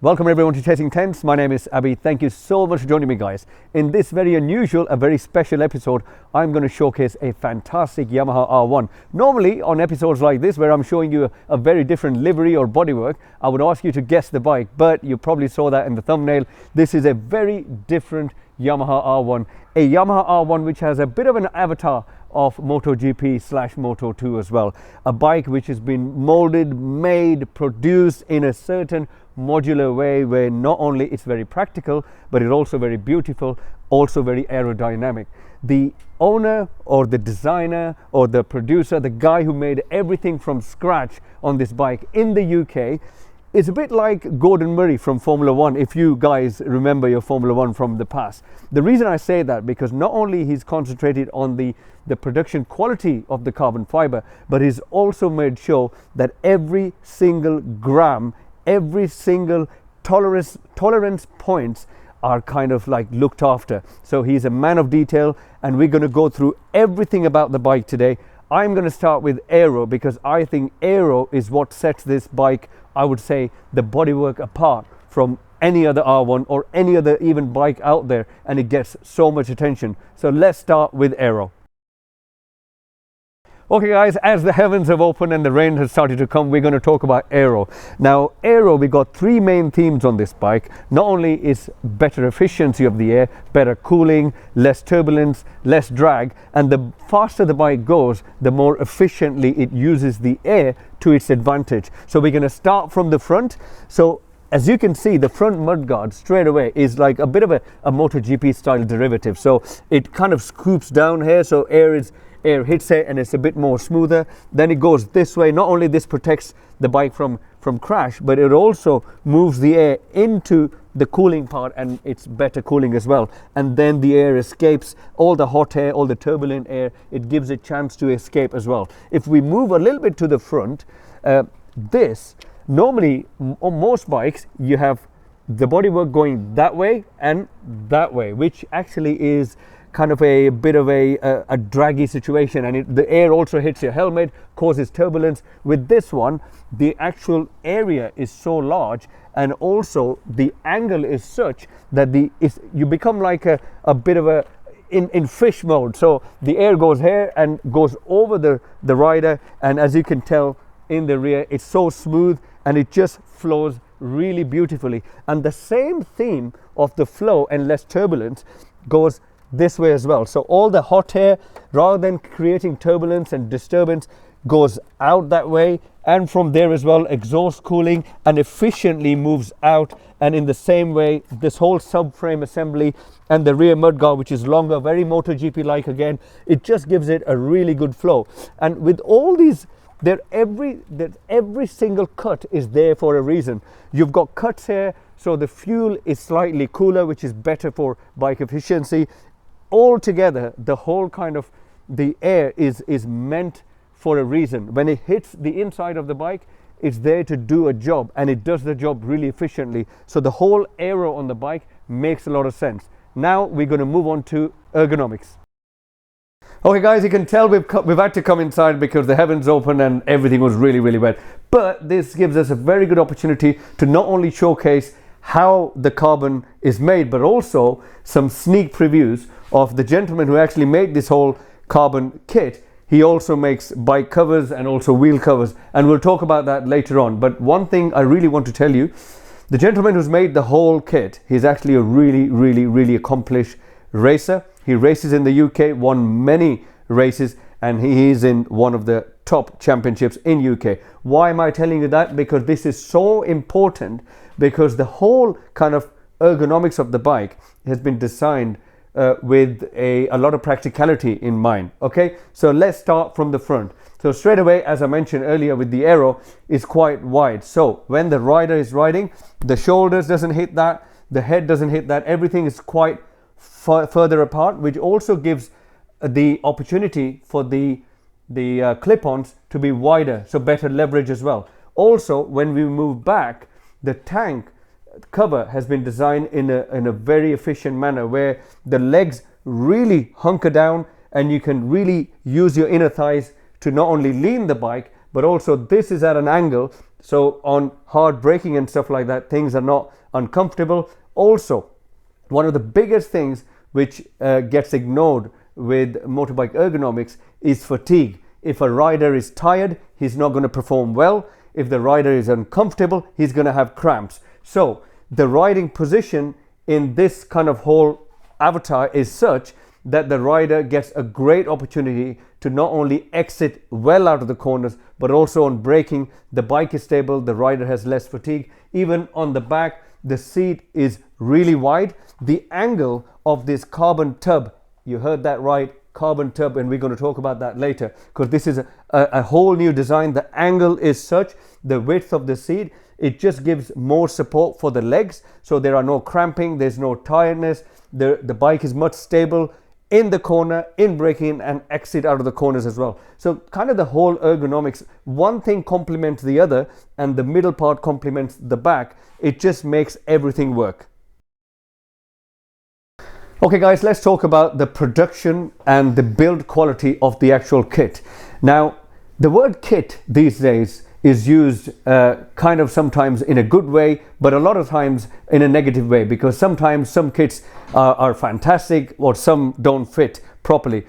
Welcome everyone to Chasing Tents. My name is Abby. Thank you so much for joining me, guys. In this very unusual, a very special episode, I'm going to showcase a fantastic Yamaha R1. Normally on episodes like this, where I'm showing you a very different livery or bodywork, I would ask you to guess the bike, but you probably saw that in the thumbnail. This is a very different Yamaha R1, a Yamaha R1 which has a bit of an avatar of Moto GP / Moto 2 as well. A bike which has been molded, made, produced in a certain modular way where not only it's very practical, but it's also very beautiful, also very aerodynamic. The owner or the designer or the producer, the guy who made everything from scratch on this bike in the UK, it's a bit like Gordon Murray from Formula 1, if you guys remember your Formula 1 from the past. The reason I say that, because not only he's concentrated on the production quality of the carbon fiber, but he's also made sure that every single gram, every single tolerance points are kind of like looked after. So he's a man of detail, and we're going to go through everything about the bike today. I'm going to start with Aero because I think Aero is what sets this bike, I would say, the bodywork apart from any other R1 or any other even bike out there, and it gets so much attention. So let's start with Aero. Okay guys, as the heavens have opened and the rain has started to come, we're going to talk about Aero. Now Aero, we got three main themes on this bike. Not only is better efficiency of the air, better cooling, less turbulence, less drag, and the faster the bike goes, the more efficiently it uses the air to its advantage. So we're going to start from the front. So as you can see, the front mudguard straight away is like a bit of a Moto GP style derivative. So it kind of scoops down here, so air hits it and it's a bit more smoother. Then it goes this way. Not only this protects the bike from crash, but it also moves the air into the cooling part, and it's better cooling as well. And then the air escapes, all the hot air, all the turbulent air, it gives a chance to escape as well. If we move a little bit to the front, this normally on most bikes you have the bodywork going that way and that way, which actually is kind of a bit of a draggy situation, and the air also hits your helmet, causes turbulence. With this one, the actual area is so large, and also the angle is such that you become like a bit of in fish mode. So the air goes here and goes over the rider, and as you can tell in the rear, it's so smooth and it just flows really beautifully. And the same theme of the flow and less turbulence goes this way as well. So all the hot air, rather than creating turbulence and disturbance, goes out that way, and from there as well, exhaust cooling, and efficiently moves out. And in the same way, this whole subframe assembly and the rear mudguard, which is longer, very MotoGP like again, it just gives it a really good flow. And with all these, every single cut is there for a reason. You've got cuts here, so the fuel is slightly cooler, which is better for bike efficiency. Altogether, the whole kind of the air is meant for a reason. When it hits the inside of the bike, it's there to do a job, and it does the job really efficiently. So the whole Aero on the bike makes a lot of sense. Now we're going to move on to ergonomics. Okay guys, you can tell we've had to come inside because the heavens opened and everything was really wet. But this gives us a very good opportunity to not only showcase how the carbon is made, but also some sneak previews of the gentleman who actually made this whole carbon kit. He also makes bike covers and also wheel covers, and we'll talk about that later on. But one thing I really want to tell you, the gentleman who's made the whole kit, he's actually a really accomplished racer. He races in the UK, won many races, and he is in one of the top championships in UK. Why am I telling you that? Because this is so important, because the whole kind of ergonomics of the bike has been designed with a lot of practicality in mind. Okay, so let's start from the front. So straight away, as I mentioned earlier, with the Aero, is quite wide. So when the rider is riding, the shoulders doesn't hit that, the head doesn't hit that, everything is quite further apart, which also gives the opportunity for the clip-ons to be wider, so better leverage as well. Also, when we move back, the tank cover has been designed in a very efficient manner, where the legs really hunker down, and you can really use your inner thighs to not only lean the bike, but also this is at an angle So on hard braking and stuff like that, things are not uncomfortable. Also, one of the biggest things which gets ignored with motorbike ergonomics is fatigue. If a rider is tired, he's not going to perform well. If the rider is uncomfortable, he's going to have cramps. So the riding position in this kind of whole avatar is such that the rider gets a great opportunity to not only exit well out of the corners, but also on braking, the bike is stable, the rider has less fatigue. Even on the back, the seat is really wide. The angle of this carbon tub, you heard that right, carbon tub, and we're going to talk about that later, because this is a whole new design. The angle is such, the width of the seat, it just gives more support for the legs, so there are no cramping, there's no tiredness. The bike is much stable in the corner, in braking, and exit out of the corners as well. So kind of the whole ergonomics, one thing complements the other, and the middle part complements the back. It just makes everything work. Okay guys, let's talk about the production and the build quality of the actual kit. Now, the word kit these days is used kind of sometimes in a good way, but a lot of times in a negative way, because sometimes some kits are fantastic or some don't fit properly.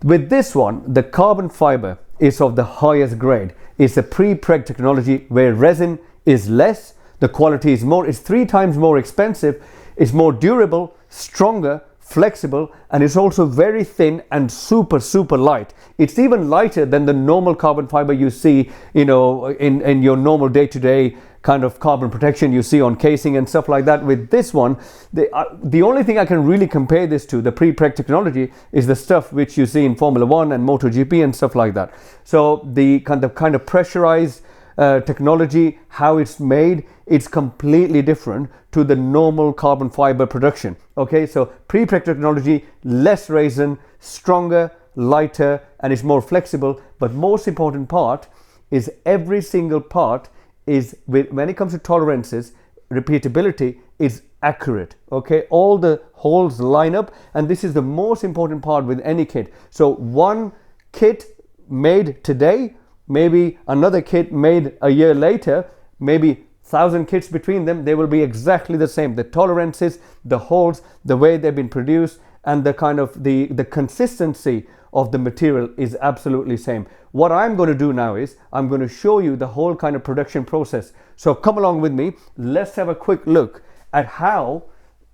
With this one, the carbon fiber is of the highest grade. It's a pre-preg technology where resin is less, the quality is more, it's 3 times more expensive, it's more durable, stronger, flexible, and it's also very thin and super light. It's even lighter than the normal carbon fiber you see, you know, in your normal day-to-day kind of carbon protection you see on casing and stuff like that. With this one, the only thing I can really compare this to, the pre-preg technology, is the stuff which you see in Formula 1 and Moto GP and stuff like that. So the kind of pressurized technology, how it's made, it's completely different to the normal carbon fiber production. Okay, so pre-preg technology, less resin, stronger, lighter, and it's more flexible. But most important part is every single part is, when it comes to tolerances, repeatability, is accurate. Okay, all the holes line up, and this is the most important part with any kit. So one kit made today, maybe another kit made a year later, maybe 1,000 kits between them, they will be exactly the same. The tolerances, the holes, the way they've been produced, and the kind of the consistency of the material is absolutely same. What I'm going to do now is I'm going to show you the whole kind of production process. So come along with me. Let's have a quick look at how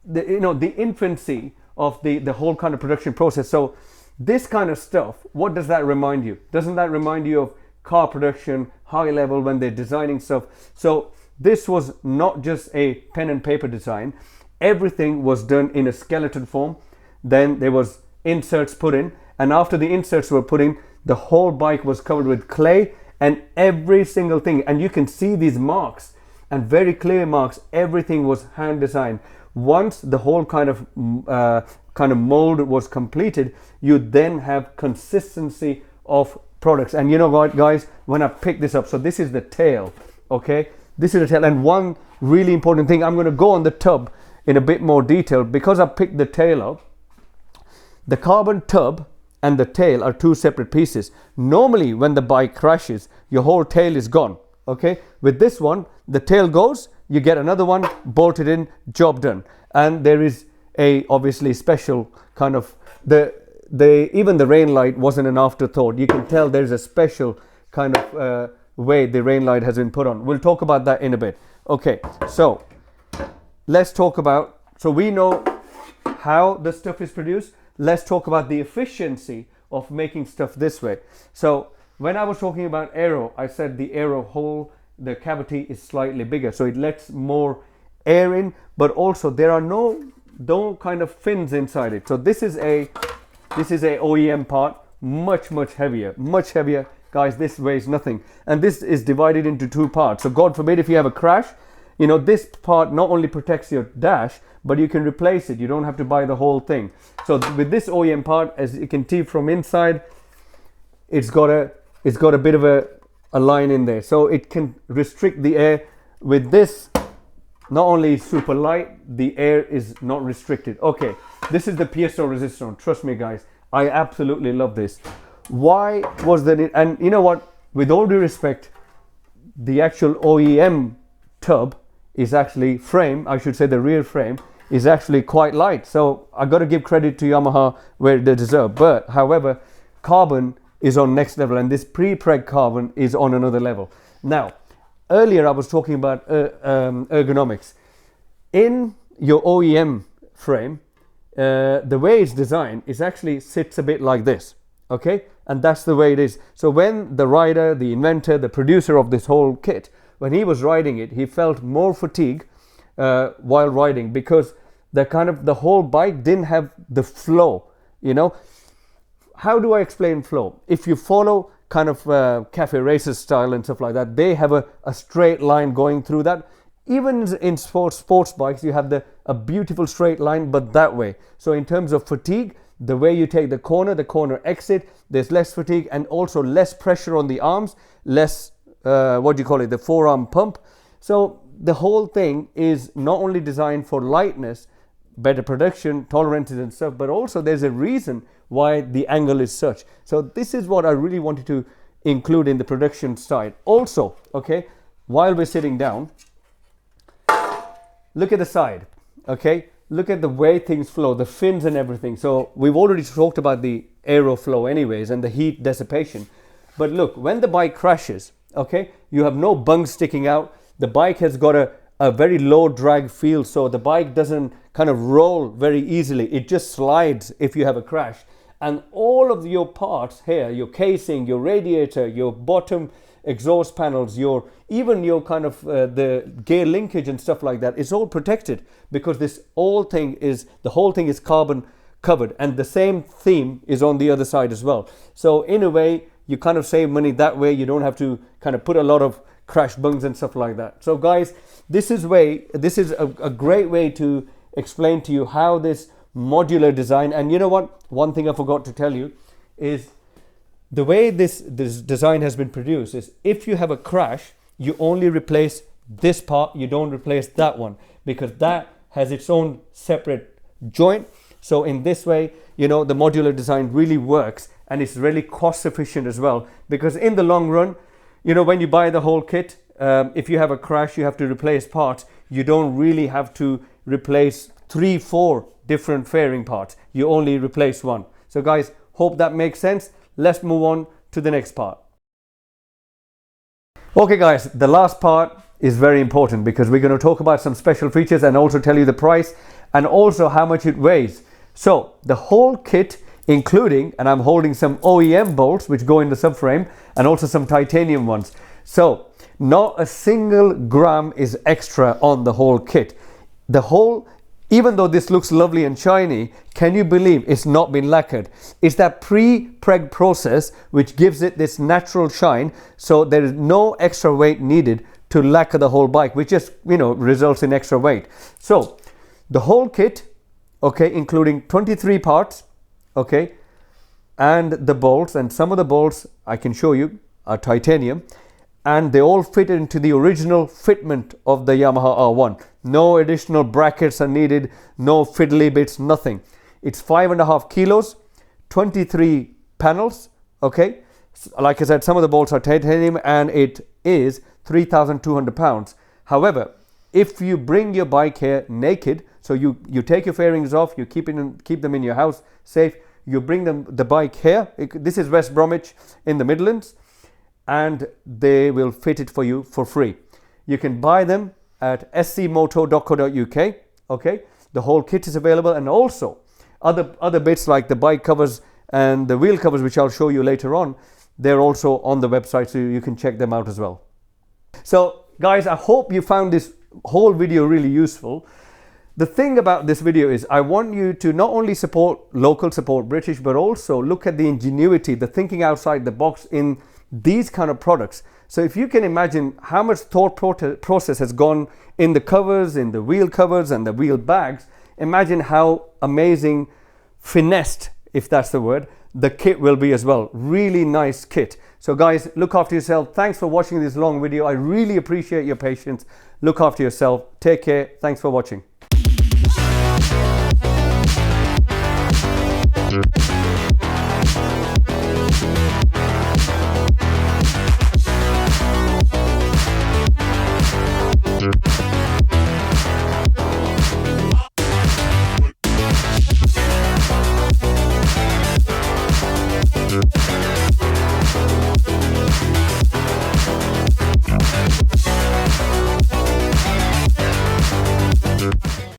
the infancy of the whole kind of production process. So this kind of stuff, what does that remind you? Doesn't that remind you of car production, high level, when they're designing stuff? So this was not just a pen and paper design. Everything was done in a skeleton form. Then there was inserts put in, and after the inserts were put in, the whole bike was covered with clay, and every single thing, and you can see these marks and very clear marks, everything was hand designed. Once the whole kind of mold was completed, you then have consistency of products. And you know what guys, when I pick this up, so this is the tail, okay, this is the tail. And one really important thing, I'm going to go on the tub in a bit more detail, because I picked the tail up. The carbon tub and the tail are 2 separate pieces. Normally when the bike crashes, your whole tail is gone. Okay, with this one, the tail goes, you get another one bolted in, job done. And there is a obviously special kind of even the rain light wasn't an afterthought. You can tell there's a special kind of way the rain light has been put on. We'll talk about that in a bit. Okay, so let's talk about, so we know how the stuff is produced. Let's talk about the efficiency of making stuff this way. So when I was talking about Aero, I said the Aero hole, the cavity is slightly bigger, so it lets more air in, but also there are no kind of fins inside it. So this is a OEM part, much heavier, guys. This weighs nothing, and this is divided into 2 parts. So God forbid if you have a crash, you know, this part not only protects your dash, but you can replace it. You don't have to buy the whole thing. So with this OEM part, as you can see from inside, it's got a bit of a line in there, so it can restrict the air. With this, not only is super light, the air is not restricted. Okay, this is the piezo resistance. Trust me guys, I absolutely love this. Why was that? And you know what, with all due respect, the actual OEM tub is actually frame, I should say the rear frame is actually quite light. So I got to give credit to Yamaha where they deserve. But however, carbon is on next level, and this pre-preg carbon is on another level. Now, earlier I was talking about ergonomics. In your OEM frame, the way it's designed is actually sits a bit like this, okay? And that's the way it is. So when the rider, the inventor, the producer of this whole kit, when he was riding it, he felt more fatigue while riding, because the whole bike didn't have the flow, you know. How do I explain flow? If you follow kind of cafe racers style and stuff like that, they have a straight line going through that. Even in sports bikes, you have a beautiful straight line, but that way. So in terms of fatigue, the way you take the corner exit, there's less fatigue and also less pressure on the arms, less, the forearm pump. So the whole thing is not only designed for lightness, better production, tolerances and stuff, but also there's a reason why the angle is such. So this is what I really wanted to include in the production side. Also, okay, while we're sitting down, look at the side, okay? Look at the way things flow, the fins and everything. So we've already talked about the aero flow anyways and the heat dissipation. But look, when the bike crashes, okay, you have no bungs sticking out. The bike has got a very low drag feel, so the bike doesn't kind of roll very easily. It just slides if you have a crash. And all of your parts here, your casing, your radiator, your bottom exhaust panels, even your kind of the gear linkage and stuff like that, it's all protected, because the whole thing is carbon covered, and the same theme is on the other side as well. So in a way, you kind of save money that way. You don't have to kind of put a lot of crash bungs and stuff like that. So guys, this is a great way to explain to you how this modular design, and you know what, one thing I forgot to tell you is the way this design has been produced is, if you have a crash, you only replace this part, you don't replace that one, because that has its own separate joint. So in this way, you know, the modular design really works, and it's really cost efficient as well, because in the long run, you know, when you buy the whole kit, if you have a crash, you have to replace parts. You don't really have to replace 3-4 different fairing parts. You only replace one. So guys, hope that makes sense. Let's move on to the next part. Okay guys, the last part is very important, because we're going to talk about some special features and also tell you the price and also how much it weighs. So the whole kit, including, and I'm holding some OEM bolts which go in the subframe and also some titanium ones. So not a single gram is extra on the whole kit. Even though this looks lovely and shiny, can you believe it's not been lacquered? It's that pre-preg process which gives it this natural shine, so there is no extra weight needed to lacquer the whole bike, which just, you know, results in extra weight. So the whole kit, okay, including 23 parts, okay, and the bolts, and some of the bolts I can show you are titanium, and they all fit into the original fitment of the Yamaha R1. No additional brackets are needed, no fiddly bits, nothing. It's 5.5 kilos, 23 panels, okay? Like I said, some of the bolts are titanium, and it is 3,200 pounds. However, if you bring your bike here naked, so you take your fairings off, you keep them in your house safe, you bring the bike here. This is West Bromwich in the Midlands, and they will fit it for you for free. You can buy them at scmoto.co.uk, okay? The whole kit is available, and also other bits like the bike covers and the wheel covers, which I'll show you later on, they're also on the website, so you can check them out as well. So guys, I hope you found this whole video really useful. The thing about this video is I want you to not only support local, support British, but also look at the ingenuity, the thinking outside the box in these kind of products. So if you can imagine how much thought process has gone in the covers, in the wheel covers and the wheel bags, imagine how amazing, finessed, if that's the word, the kit will be as well. Really nice kit. So guys, look after yourself. Thanks for watching this long video. I really appreciate your patience. Look after yourself. Take care. Thanks for watching.